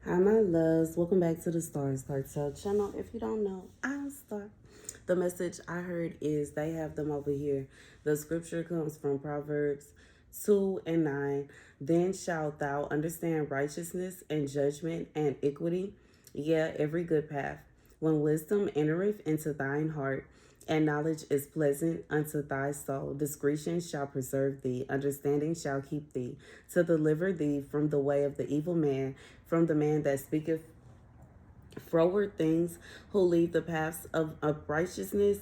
Hi, my loves. Welcome back to the Starscartel channel. If you don't know, I'm Star. The message I heard is they have them over here. The scripture comes from Proverbs 2 and 9. Then shalt thou understand righteousness and judgment and equity, yea, every good path. When wisdom entereth into thine heart, and knowledge is pleasant unto thy soul. Discretion shall preserve thee, understanding shall keep thee, to deliver thee from the way of the evil man, from the man that speaketh froward things, who leave the paths of righteousness,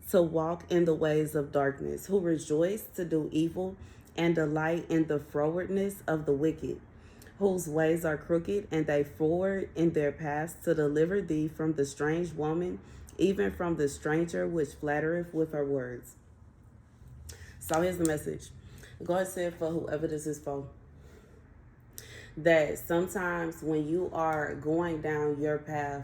to walk in the ways of darkness, who rejoice to do evil, and delight in the frowardness of the wicked, whose ways are crooked, and they forward in their paths, to deliver thee from the strange woman, even from the stranger which flattereth with her words. So here's the message. God said for whoever this is for, that sometimes when you are going down your path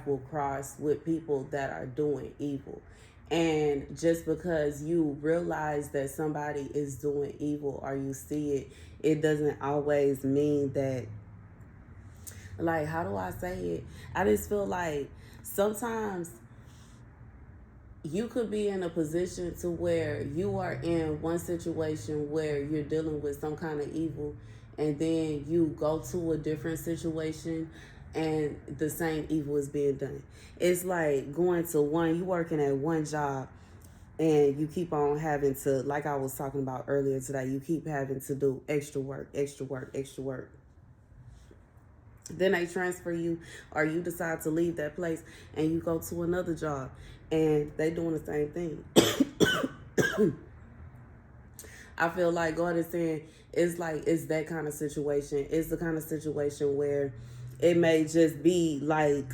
will cross with people that are doing evil. And just because you realize that somebody is doing evil or you see it, it doesn't always mean that, like, how do I say it? I just feel like sometimes you could be in a position to where you are in one situation where you're dealing with some kind of evil, and then you go to a different situation and the same evil is being done. It's like going to you working at one job, and you keep on having to, like I was talking about earlier today, you keep having to do extra work, extra work, extra work. Then they transfer you, or you decide to leave that place and you go to another job and they doing the same thing. I feel like God is saying it's that kind of situation. It's the kind of situation where it may just be like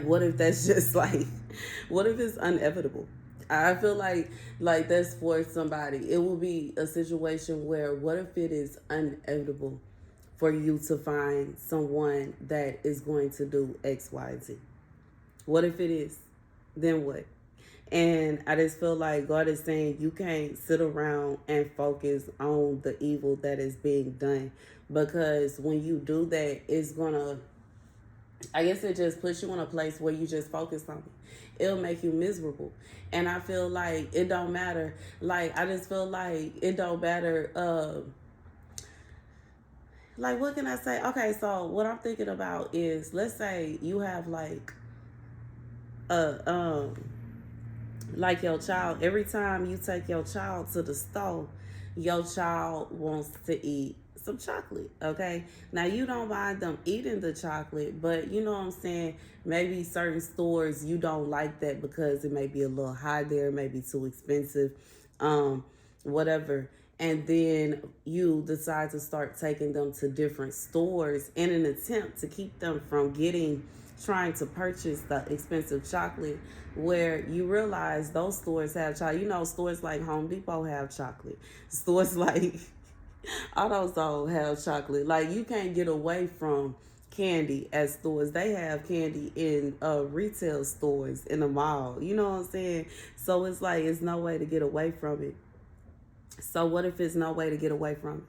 what if that's just like, what if it's inevitable? I feel like that's for somebody. It will be a situation where what if it is inevitable for you to find someone that is going to do X, Y, and Z? What if it is? Then what? And I just feel like God is saying you can't sit around and focus on the evil that is being done, because when you do that, it's gonna, I guess it just puts you in a place where you just focus on it. It'll make you miserable. And I feel like it don't matter. Like, I just feel like it don't matter. Like, what can I say? Okay, so what I'm thinking about is, let's say you have a like your child. Every time you take your child to the store, your child wants to eat some chocolate. Okay, now you don't mind them eating the chocolate, but you know what I'm saying, maybe certain stores you don't like that because it may be a little high there, maybe too expensive, whatever. And then you decide to start taking them to different stores in an attempt to keep them from trying to purchase the expensive chocolate, where you realize those stores have chocolate. You know, stores like Home Depot have chocolate. Stores like AutoZone have chocolate. Like, you can't get away from candy at stores. They have candy in retail stores in the mall. You know what I'm saying? So it's like, it's no way to get away from it. So what if it's no way to get away from it?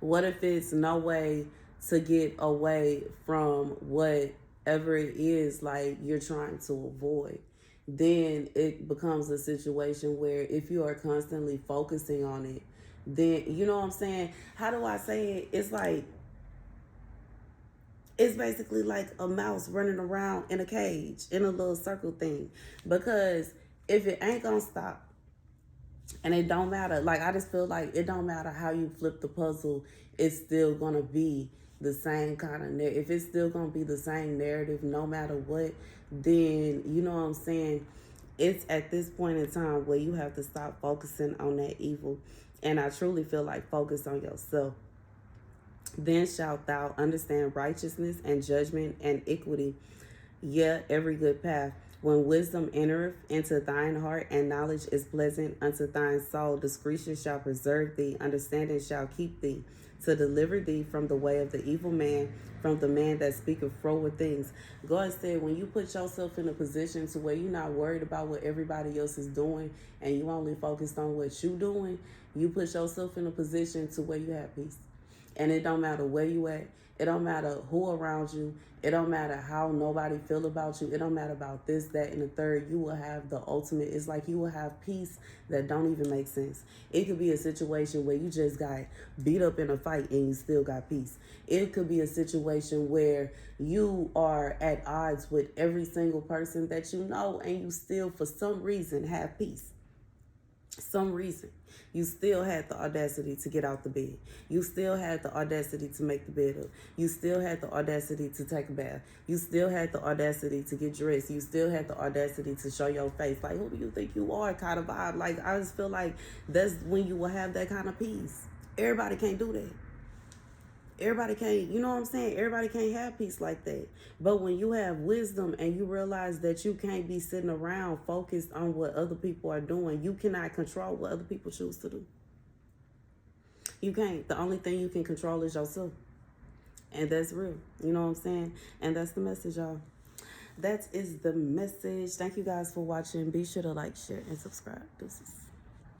What if it's no way to get away from whatever it is like you're trying to avoid? Then it becomes a situation where if you are constantly focusing on it, then, you know what I'm saying? How do I say it? It's like, it's basically like a mouse running around in a cage in a little circle thing. Because if it ain't gonna stop, and it don't matter, like, I just feel like it don't matter how you flip the puzzle, it's still gonna be the same kind of if it's still gonna be the same narrative no matter what, then, you know what I'm saying, it's at this point in time where you have to stop focusing on that evil. And I truly feel like focus on yourself. Then shalt thou understand righteousness and judgment and equity, yea, every good path. When wisdom entereth into thine heart, and knowledge is pleasant unto thine soul, discretion shall preserve thee, understanding shall keep thee, to deliver thee from the way of the evil man, from the man that speaketh froward things. God said, when you put yourself in a position to where you're not worried about what everybody else is doing, and you only focused on what you're doing, you put yourself in a position to where you have peace. And it don't matter where you at. It don't matter who around you. It don't matter how nobody feel about you. It don't matter about this, that, and the third. You will have the ultimate. It's like you will have peace that don't even make sense. It could be a situation where you just got beat up in a fight and you still got peace. It could be a situation where you are at odds with every single person that you know and you still, for some reason, have peace. Some reason. You still had the audacity to get out the bed. You still had the audacity to make the bed up. You still had the audacity to take a bath. You still had the audacity to get dressed. You still had the audacity to show your face. Like, who do you think you are kind of vibe? Like, I just feel like that's when you will have that kind of peace. Everybody can't do that. Everybody can't, you know what I'm saying? Everybody can't have peace like that. But when you have wisdom and you realize that you can't be sitting around focused on what other people are doing, you cannot control what other people choose to do. You can't. The only thing you can control is yourself. And that's real. You know what I'm saying? And that's the message, y'all. That is the message. Thank you guys for watching. Be sure to like, share, and subscribe. Deuces.